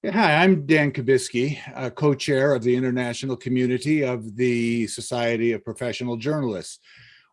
Yeah, hi, I'm Dan Kubisky, co-chair of the international community of the Society of Professional Journalists.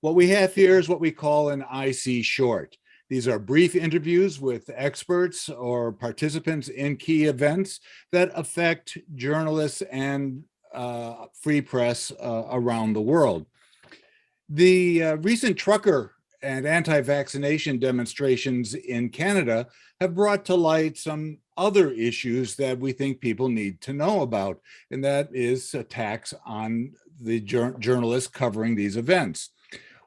What we have here is what we call an IC short. These are brief interviews with experts or participants in key events that affect journalists and free press around the world. The recent trucker and anti-vaccination demonstrations in Canada have brought to light some other issues that we think people need to know about, and that is attacks on the journalists covering these events.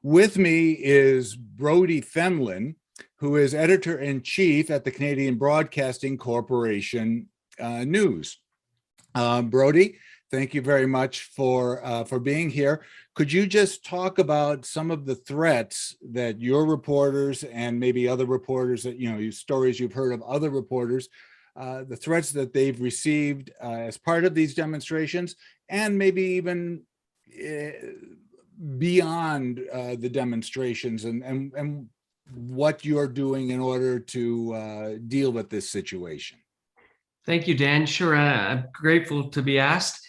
With me is Brodie Fenlon, who is editor-in-chief at the Canadian Broadcasting Corporation News. Brodie, thank you very much for being here. Could you just talk about some of the threats that your reporters and maybe other reporters that, stories you've heard of other reporters, the threats that they've received as part of these demonstrations, and maybe even beyond the demonstrations, and what you're doing in order to deal with this situation? Thank you, Dan. Sure, I'm grateful to be asked.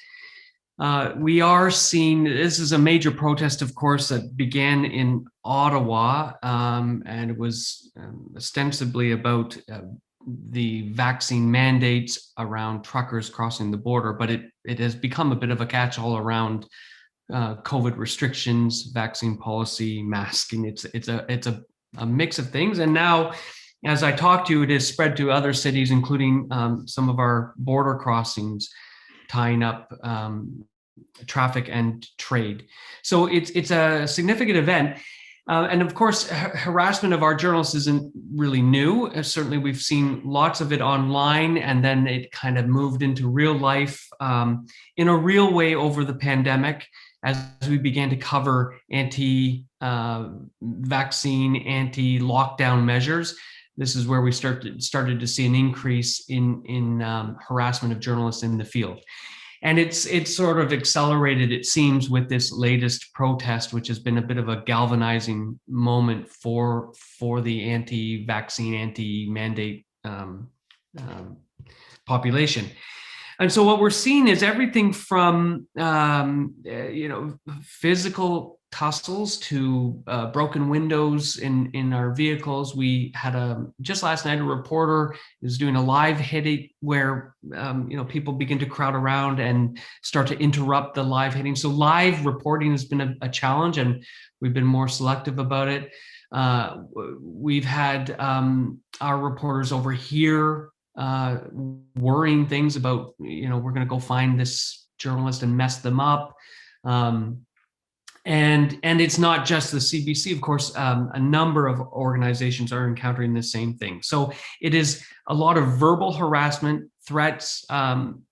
We are seeing, this is a major protest, of course, that began in Ottawa, and it was ostensibly about the vaccine mandates around truckers crossing the border, but it has become a bit of a catch-all around COVID restrictions, vaccine policy, masking. It's a mix of things, and now, as I talk to you, it has spread to other cities, including some of our border crossings, tying up traffic and trade. So it's a significant event. And of course, harassment of our journalists isn't really new. Certainly, we've seen lots of it online, and then it kind of moved into real life in a real way over the pandemic as we began to cover anti-vaccine, anti-lockdown measures. This is where we started to see an increase in harassment of journalists in the field. And it's sort of accelerated, it seems, with this latest protest, which has been a bit of a galvanizing moment for the anti-vaccine, anti-mandate population. And so what we're seeing is everything from physical tussles to broken windows in our vehicles. We had just last night, a reporter is doing a live hitting where people begin to crowd around and start to interrupt the live hitting. So live reporting has been a challenge, and we've been more selective about it. We've had our reporters over here worrying things about, we're going to go find this journalist and mess them up. And it's not just the CBC, of course, a number of organizations are encountering the same thing. So it is a lot of verbal harassment, threats, some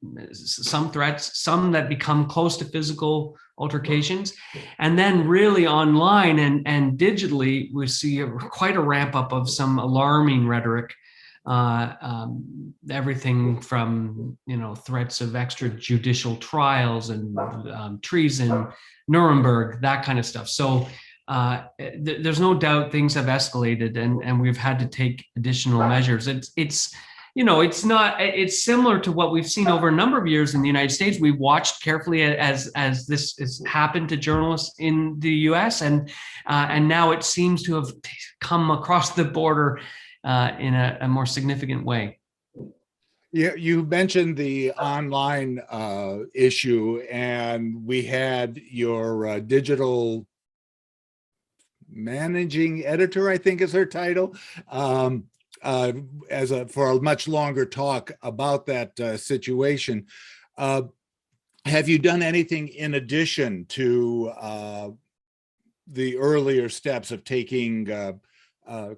that become close to physical altercations. And then really online and digitally, we see quite a ramp up of some alarming rhetoric. Everything from threats of extrajudicial trials and treason, Nuremberg, that kind of stuff. So there's no doubt things have escalated, and we've had to take additional measures. It's similar to what we've seen over a number of years in the United States. We've watched carefully as this has happened to journalists in the US, and now it seems to have come across the border in a more significant way. Yeah, you mentioned the online issue, and we had your digital managing editor, I think is her title, for a much longer talk about that situation. Have you done anything in addition to the earlier steps of taking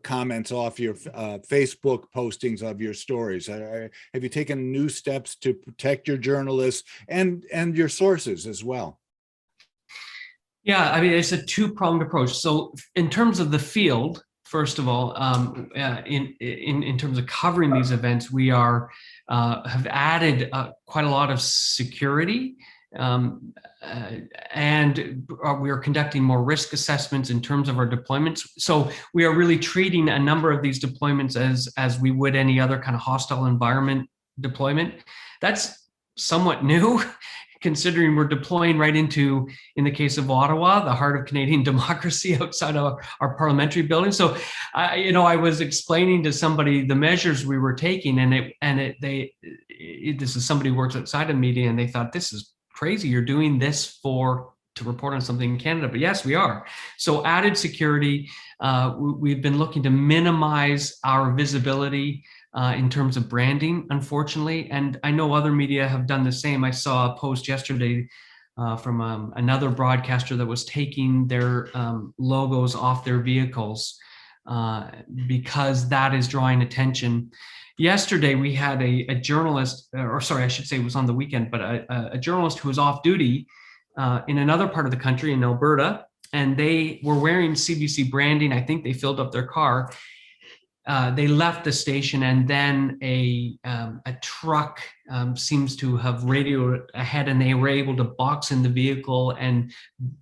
comments off your Facebook postings of your stories? Have you taken new steps to protect your journalists and your sources as well? Yeah, I mean, it's a two-pronged approach. So in terms of the field, first of all, in terms of covering these events, we have added quite a lot of security. And we are conducting more risk assessments in terms of our deployments. So we are really treating a number of these deployments as we would any other kind of hostile environment deployment. That's somewhat new, considering we're deploying right into, in the case of Ottawa, the heart of Canadian democracy outside of our parliamentary building. So, I was explaining to somebody the measures we were taking, this is somebody who works outside of media, and they thought, this is crazy. You're doing this to report on something in Canada. But yes, we are. So added security. We've been looking to minimize our visibility in terms of branding, unfortunately. And I know other media have done the same. I saw a post yesterday from another broadcaster that was taking their logos off their vehicles because that is drawing attention. Yesterday, we had a journalist, or sorry, I should say it was on the weekend, but a journalist who was off duty in another part of the country, in Alberta, and they were wearing CBC branding. I think they filled up their car. They left the station, and then a truck seems to have radioed ahead, and they were able to box in the vehicle and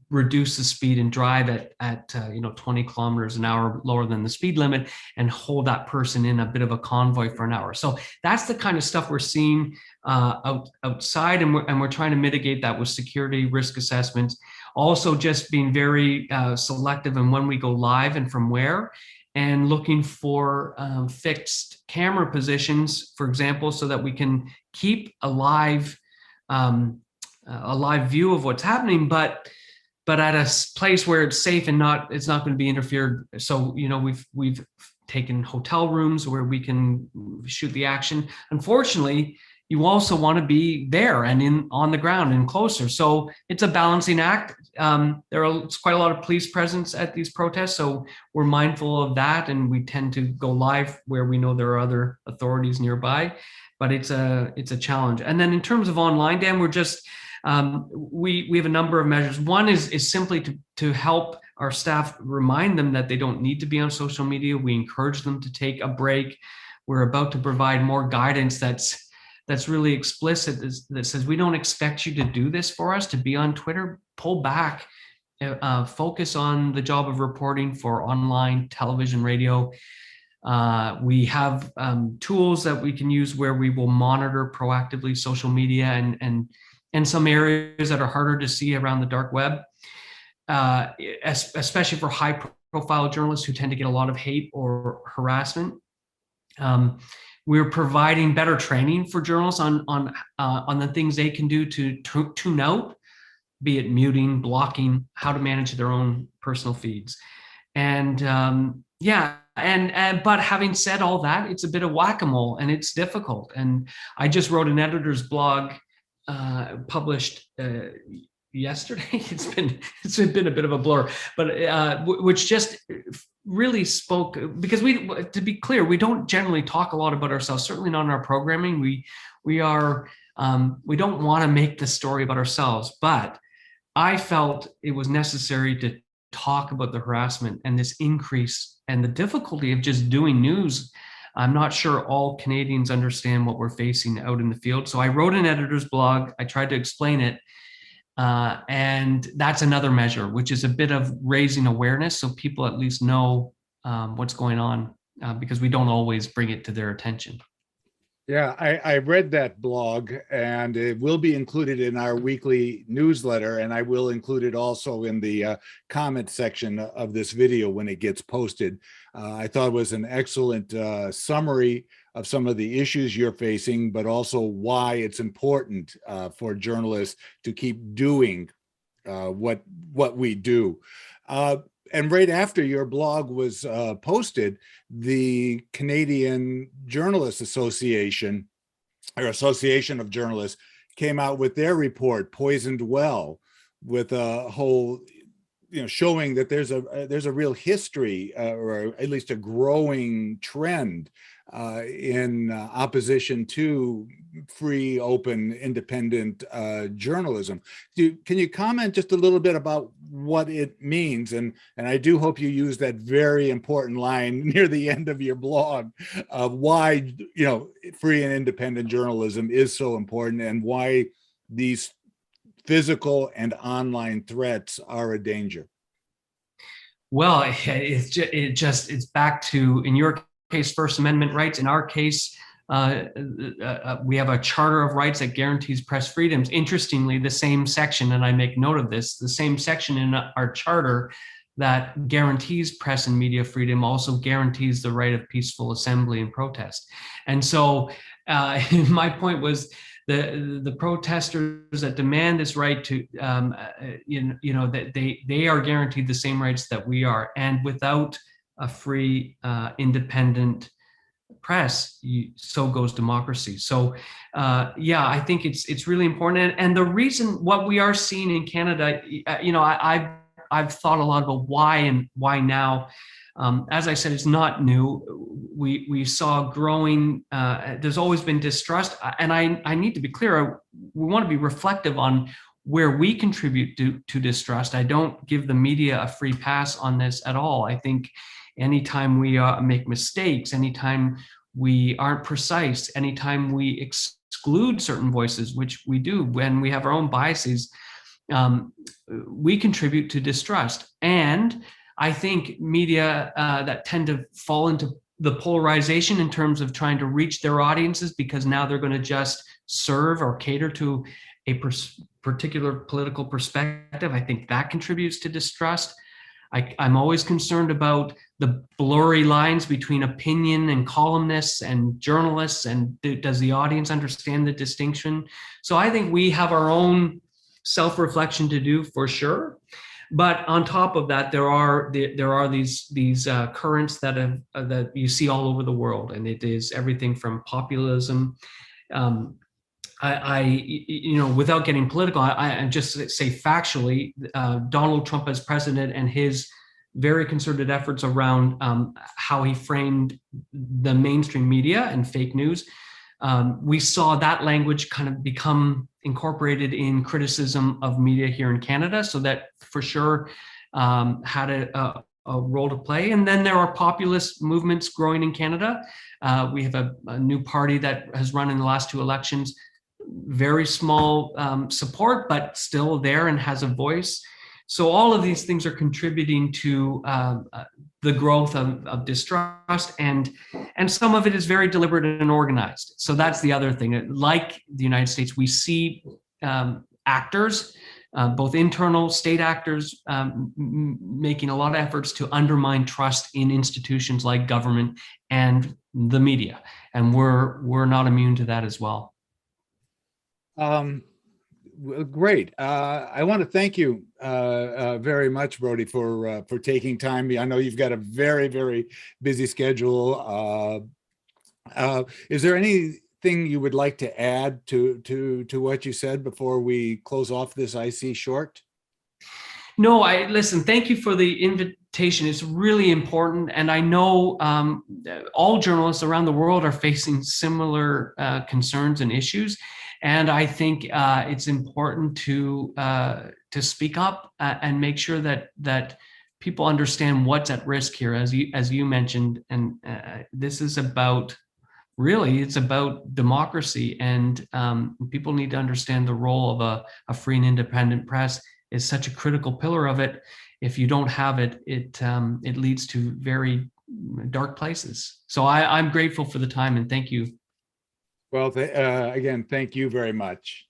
reduce the speed and drive at 20 kilometers an hour lower than the speed limit, and hold that person in a bit of a convoy for an hour. So that's the kind of stuff we're seeing outside, and we're trying to mitigate that with security risk assessments. Also, just being very selective in when we go live and from where, and looking for fixed camera positions, for example, so that we can keep a live view of what's happening, but at a place where it's safe and it's not going to be interfered. So, we've taken hotel rooms where we can shoot the action. Unfortunately, you also want to be there and on the ground and closer. So it's a balancing act. It's quite a lot of police presence at these protests, so we're mindful of that, and we tend to go live where we know there are other authorities nearby. But it's a challenge. And then in terms of online, Dan, we're just we have a number of measures. One is simply to help our staff, remind them that they don't need to be on social media. We encourage them to take a break. We're about to provide more guidance that's really explicit, that says, we don't expect you to do this for us, to be on Twitter. Pull back, focus on the job of reporting for online, television, radio. We have tools that we can use where we will monitor proactively social media and some areas that are harder to see around the dark web, especially for high profile journalists who tend to get a lot of hate or harassment. We're providing better training for journalists on the things they can do to tune out, be it muting, blocking, how to manage their own personal feeds. And but having said all that, it's a bit of whack-a-mole, and it's difficult. And I just wrote an editor's blog published yesterday. It's been a bit of a blur, but which just really spoke, because to be clear, we don't generally talk a lot about ourselves, certainly not in our programming. We don't want to make the story about ourselves, but I felt it was necessary to talk about the harassment and this increase and the difficulty of just doing news. I'm not sure all Canadians understand what we're facing out in the field. So I wrote an editor's blog. I tried to explain it. And that's another measure, which is a bit of raising awareness so people at least know what's going on, because we don't always bring it to their attention. Yeah, I read that blog, and it will be included in our weekly newsletter, and I will include it also in the comment section of this video when it gets posted. I thought it was an excellent summary of some of the issues you're facing, but also why it's important for journalists to keep doing what we do. And right after your blog was posted, the Canadian Journalists Association, or Association of Journalists, came out with their report, Poisoned Well, with a whole, showing that there's a real history, or at least a growing trend in opposition to free, open, independent journalism. Can you comment just a little bit about what it means? And I do hope you use that very important line near the end of your blog of why free and independent journalism is so important, and why these physical and online threats are a danger. Well, it's back to, in your case, First Amendment rights. In our case, we have a Charter of Rights that guarantees press freedoms. Interestingly, the same section, and I make note of this, the same section in our charter that guarantees press and media freedom also guarantees the right of peaceful assembly and protest. And so my point was the protesters that demand this right to, that they are guaranteed the same rights that we are. And without a free, independent press, so goes democracy. So I think it's really important. And the reason what we are seeing in Canada, I've thought a lot about why and why now. As I said, it's not new. We saw growing, there's always been distrust. And I need to be clear, we want to be reflective on where we contribute to distrust. I don't give the media a free pass on this at all. I think anytime we make mistakes, anytime we aren't precise, anytime we exclude certain voices, which we do when we have our own biases, we contribute to distrust. And I think media that tend to fall into the polarization in terms of trying to reach their audiences because now they're going to just serve or cater to a particular political perspective, I think that contributes to distrust. I'm always concerned about the blurry lines between opinion and columnists and journalists, and does the audience understand the distinction? So I think we have our own self-reflection to do for sure. But on top of that, there are these currents that you see all over the world, and it is everything from populism. Without getting political, I just say factually, Donald Trump as president and his very concerted efforts around how he framed the mainstream media and fake news. We saw that language kind of become incorporated in criticism of media here in Canada. So that for sure had a role to play. And then there are populist movements growing in Canada. We have a new party that has run in the last two elections, very small support, but still there and has a voice. So all of these things are contributing to the growth of distrust, and some of it is very deliberate and organized. So that's the other thing. Like the United States, we see actors, both internal state actors, making a lot of efforts to undermine trust in institutions like government and the media, and we're not immune to that as well. Great. I want to thank you very much, Brodie, for taking time. I know you've got a very, very busy schedule. Is there anything you would like to add to what you said before we close off this IC short? No, listen, thank you for the invitation. It's really important. And I know all journalists around the world are facing similar concerns and issues. And I think it's important to speak up and make sure that people understand what's at risk here, as you mentioned. And this is it's about democracy, and people need to understand the role of a free and independent press is such a critical pillar of it. If you don't have it, it leads to very dark places. So I'm grateful for the time, and thank you. Well, again, thank you very much.